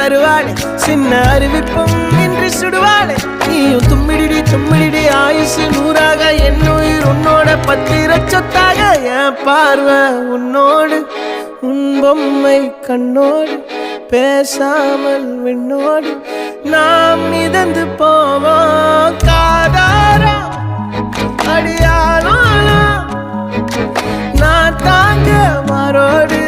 தருவாளே சின்ன அறிவிப்பும் இன்று சுடுவாளே நீயும் தும்மிடி ஆயுசு நூறாக என் உயிர் உன்னோட பத்திர சொத்தாக என் பார்வை உன்னோடு உன் பொம்மை கண்ணோடு பேசாமல் விண்ணோடு நாம் மிதந்து போவோம் காதாரா அடியானோ நான் தாங்க மாறோடு